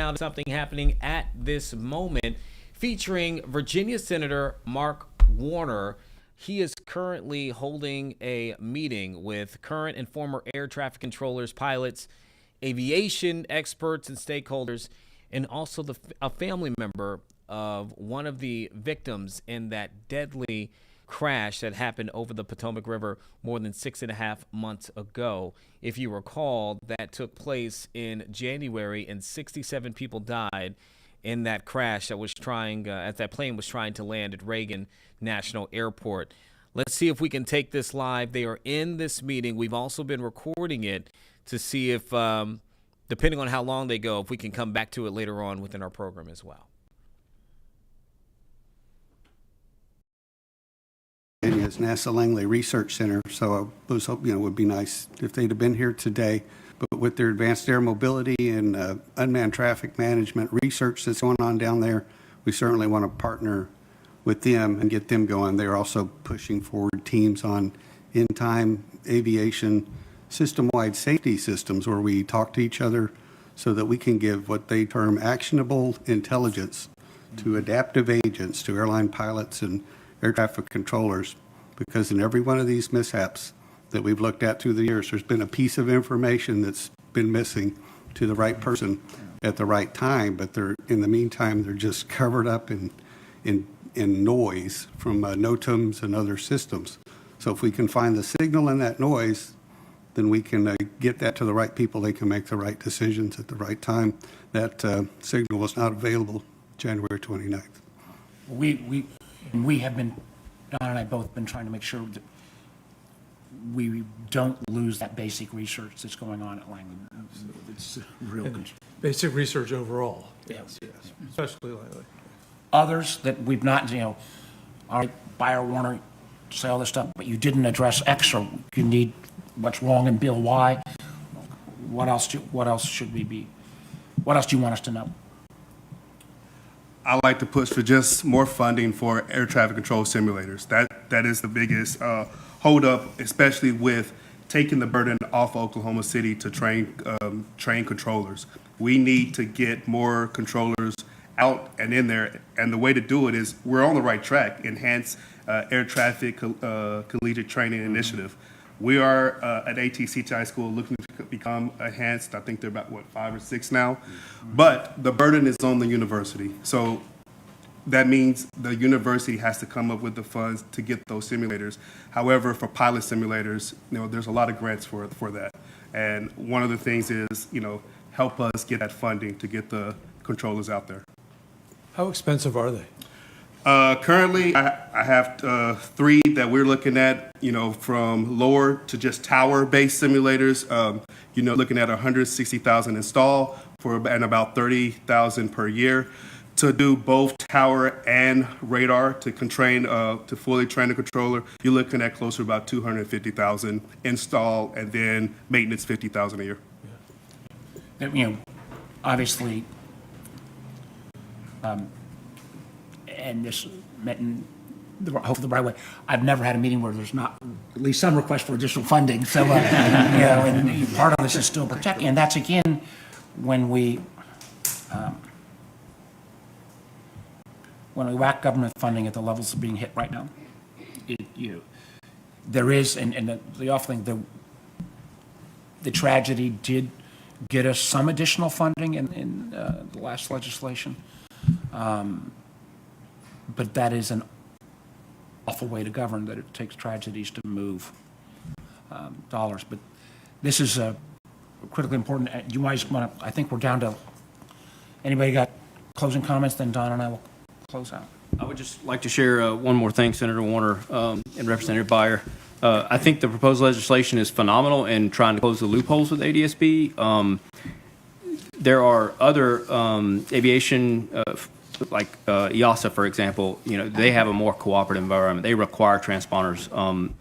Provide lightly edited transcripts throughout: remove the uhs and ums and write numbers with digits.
now to something happening at this moment featuring Virginia Senator Mark Warner. He is currently holding a meeting with current and former air traffic controllers, pilots, aviation experts, and stakeholders, and also a family member of one of the victims in that deadly crash that happened over the Potomac River more than 6.5 months ago. If you recall, that took place in January, and 67 people died in that crash that was as that plane was trying to land at Reagan National Airport. Let's see if we can take this live. They are in this meeting. We've also been recording it to see if, depending on how long they go, if we can come back to it later on within our program as well. Is NASA Langley Research Center, so I was hoping it would be nice if they'd have been here today. But with their advanced air mobility and unmanned traffic management research that's going on down there, we certainly want to partner with them and get them going. They're also pushing forward teams on in-time aviation system-wide safety systems where we talk to each other so that we can give what they term actionable intelligence to adaptive agents, to airline pilots and air traffic controllers, because in every one of these mishaps that we've looked at through the years, there's been a piece of information that's been missing to the right person at the right time, but in the meantime, they're just covered up in noise from NOTAMs and other systems. So if we can find the signal in that noise, then we can get that to the right people. They can make the right decisions at the right time. That signal was not available January 29th. We have been, Don and I both been trying to make sure that we don't lose that basic research that's going on at Langley. It's real concern. Basic research overall. Yes. Especially lately. Others that we've not, all right, Buyer Warner, say all this stuff, but you didn't address X, or you need what's wrong in Bill Y. What else should we be? What else do you want us to know? I like to push for just more funding for air traffic control simulators. That is the biggest holdup, especially with taking the burden off Oklahoma City to train controllers. We need to get more controllers out and in there, and the way to do it is we're on the right track. Enhanced Air Traffic Collegiate Training Initiative. We are at ATC High School looking to become enhanced. I think they're about, 5 or 6 now. But the burden is on the university. So that means the university has to come up with the funds to get those simulators. However, for pilot simulators, there's a lot of grants for that. And one of the things is, help us get that funding to get the controllers out there. How expensive are they? Currently, I have 3 that we're looking at, from lower to just tower-based simulators, looking at $160,000 install and about $30,000 per year. To do both tower and radar to fully train the controller, you're looking at closer to about $250,000 install, and then maintenance $50,000 a year. Obviously, and this meant in hopefully the right way. I've never had a meeting where there's not at least some request for additional funding. So, and part of this is still protecting, and that's again when we whack government funding at the levels of being hit right now. There is, and the awful thing, the tragedy did get us some additional funding in the last legislation. But that is an awful way to govern, that it takes tragedies to move dollars. But this is critically important. You guys want to, I think we're down to, anybody got closing comments? Then Don and I will close out. I would just like to share one more thing, Senator Warner and Representative Buyer. I think the proposed legislation is phenomenal in trying to close the loopholes with ADSB. There are other aviation like EASA, for example, they have a more cooperative environment. They require transponders on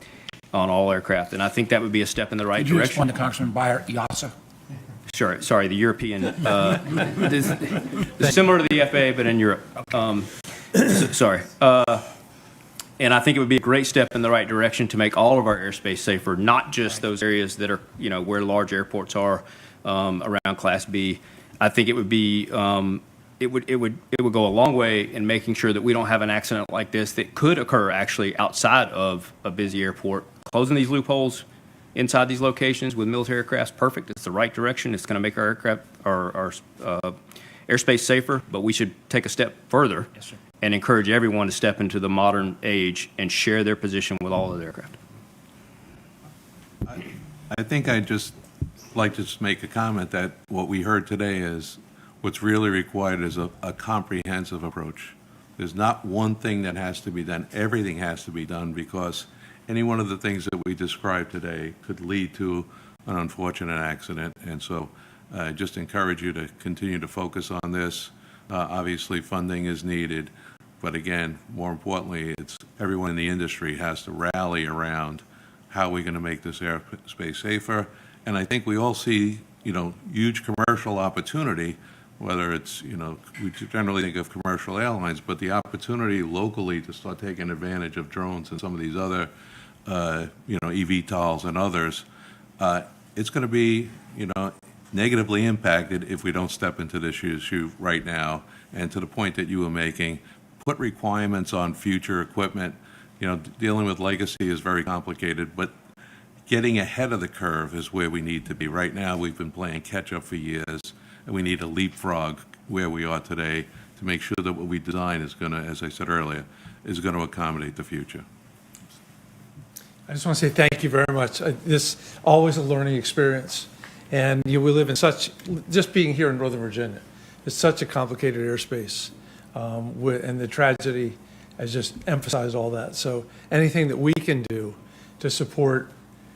all aircraft, and I think that would be a step in the right direction. Could you explain direction. to Congressman Buyer, EASA? Sure, sorry, the European, similar to the FAA, but in Europe. Sorry. And I think it would be a great step in the right direction to make all of our airspace safer, not just those areas that are, where large airports are around Class B. I think it would be it would go a long way in making sure that we don't have an accident like this that could occur actually outside of a busy airport. Closing these loopholes inside these locations with military aircraft is perfect. It's the right direction. It's going to make our aircraft, our airspace safer, but we should take a step further and encourage everyone to step into the modern age and share their position with all of the aircraft. I think I'd just like to just make a comment that what we heard today is what's really required is a comprehensive approach. There's not one thing that has to be done. Everything has to be done, because any one of the things that we described today could lead to an unfortunate accident. And so I just encourage you to continue to focus on this. Obviously, funding is needed. But again, more importantly, it's everyone in the industry has to rally around how we're going to make this airspace safer. And I think we all see, huge commercial opportunity, whether it's, we generally think of commercial airlines, but the opportunity locally to start taking advantage of drones and some of these other, eVTOLs and others, it's going to be, negatively impacted if we don't step into this issue right now. And to the point that you were making, put requirements on future equipment. Dealing with legacy is very complicated, but getting ahead of the curve is where we need to be. Right now, we've been playing catch-up for years, and we need to leapfrog where we are today to make sure that what we design is going to, as I said earlier, is going to accommodate the future. I just want to say thank you very much. This always a learning experience. And we live in just being here in Northern Virginia, it's such a complicated airspace. And the tragedy has just emphasized all that. So anything that we can do to support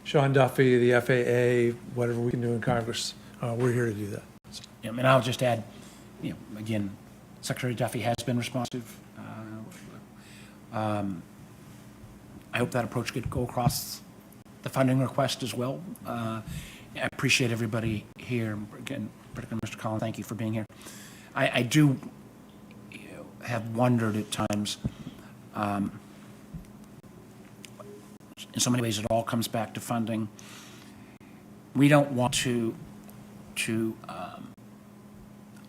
Sean Duffy, the FAA, whatever we can do in Congress, we're here to do that. So. And I'll just add, again, Secretary Duffy has been responsive. I hope that approach could go across the funding request as well. I appreciate everybody here. Again, particularly Mr. Collins, thank you for being here. I do have wondered at times, in so many ways it all comes back to funding. We don't want to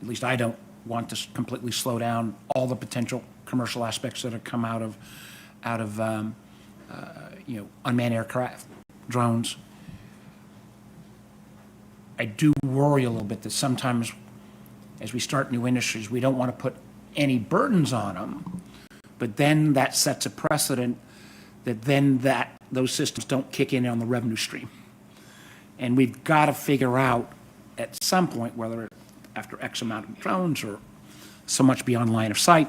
at least I don't want to completely slow down all the potential commercial aspects that have come out of unmanned aircraft, drones. I do worry a little bit that sometimes as we start new industries, we don't want to put any burdens on them, but then that sets a precedent that those systems don't kick in on the revenue stream. And we've got to figure out at some point, whether after X amount of drones or so much beyond line of sight,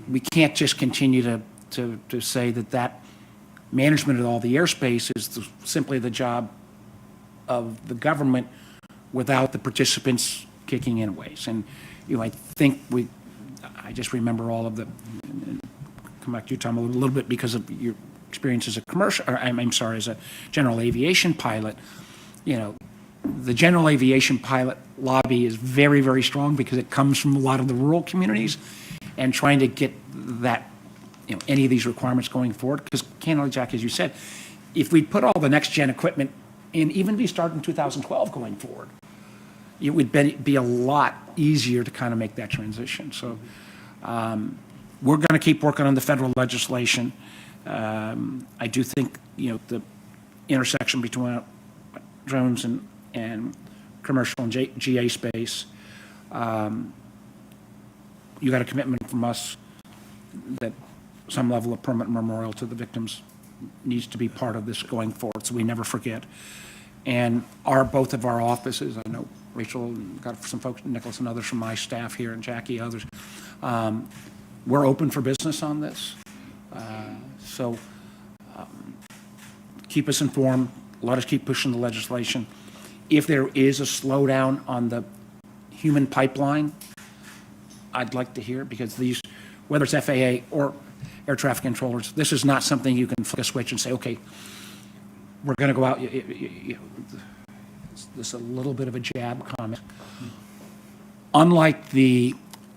we can't just continue to say that management of all the airspace is simply the job of the government without the participants kicking in ways. And I think I just remember all of the, come back to you, Tom, a little bit because of your experience as a commercial, or I'm sorry, as a general aviation pilot. The general aviation pilot lobby is very, very strong because it comes from a lot of the rural communities, and trying to get that, any of these requirements going forward. Because candidly, Jack, as you said, if we put all the next gen equipment in, even if we start in 2012 going forward, it would be a lot easier to kind of make that transition. So we're going to keep working on the federal legislation. I do think, the intersection between drones and commercial and GA space, you got a commitment from us that some level of permanent memorial to the victims needs to be part of this going forward, so we never forget. And both of our offices, I know Rachel, got some folks, Nicholas and others from my staff here, and Jackie, others, we're open for business on this. So keep us informed. Let us keep pushing the legislation. If there is a slowdown on the human pipeline, I'd like to hear, because these, whether it's FAA or air traffic controllers, this is not something you can flick a switch and say, okay, we're going to go out. This is a little bit of a jab comment. Unlike the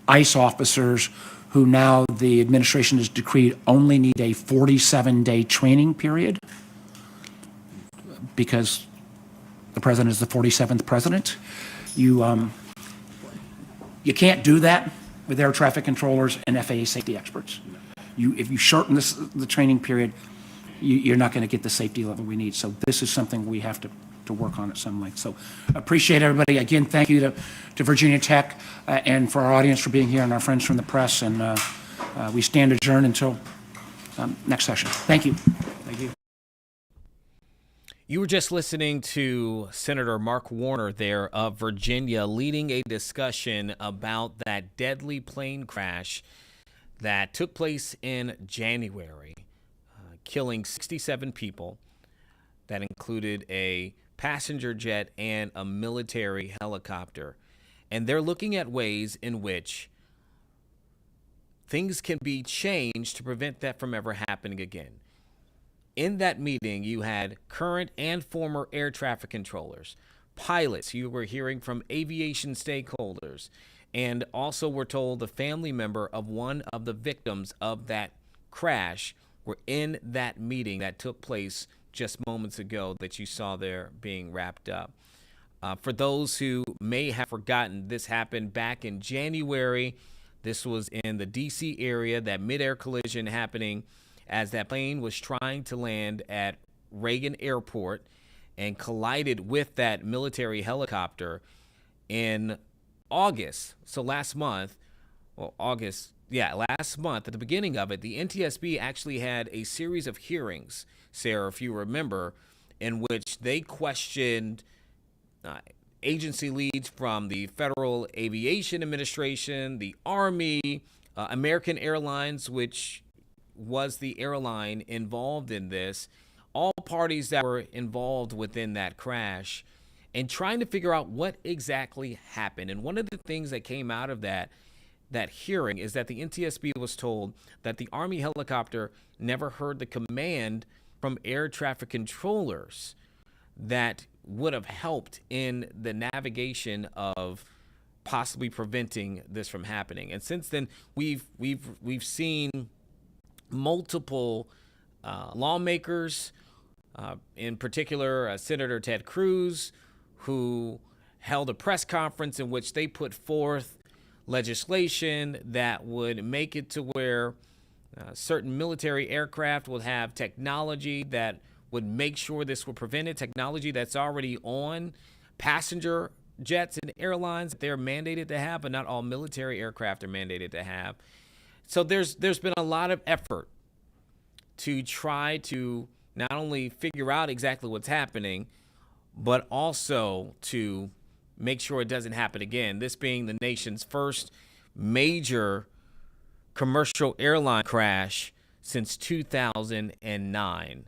ICE officers who now the administration has decreed only need a 47-day training period because the president is the 47th president, You can't do that with air traffic controllers and FAA safety experts. If you shorten the training period, you're not going to get the safety level we need. So this is something we have to work on at some length. So appreciate everybody. Again, thank you to Virginia Tech and for our audience for being here and our friends from the press. And we stand adjourned until next session. Thank you. Thank you. You were just listening to Senator Mark Warner there of Virginia leading a discussion about that deadly plane crash that took place in January, killing 67 people. That included a passenger jet and a military helicopter. And they're looking at ways in which things can be changed to prevent that from ever happening again. In that meeting, you had current and former air traffic controllers, pilots. You were hearing from aviation stakeholders, and also were told the family member of one of the victims of that crash were in that meeting that took place just moments ago that you saw there being wrapped up. For those who may have forgotten, this happened back in January. This was in the D.C. area, that mid-air collision happening as that plane was trying to land at Reagan Airport and collided with that military helicopter in August. So last month, last month, at the beginning of it, the NTSB actually had a series of hearings, Sarah, if you remember, in which they questioned agency leads from the Federal Aviation Administration, the Army, American Airlines, which was the airline involved in this, all parties that were involved within that crash, and trying to figure out what exactly happened. And one of the things that came out of that hearing is that the NTSB was told that the Army helicopter never heard the command from air traffic controllers that would have helped in the navigation of possibly preventing this from happening. And since then, we've seen multiple lawmakers, in particular Senator Ted Cruz, who held a press conference in which they put forth legislation that would make it to where certain military aircraft will have technology that would make sure this will prevent it, technology that's already on passenger jets and airlines that they're mandated to have, but not all military aircraft are mandated to have. So there's been a lot of effort to try to not only figure out exactly what's happening, but also to make sure it doesn't happen again. This being the nation's first major commercial airline crash since 2009.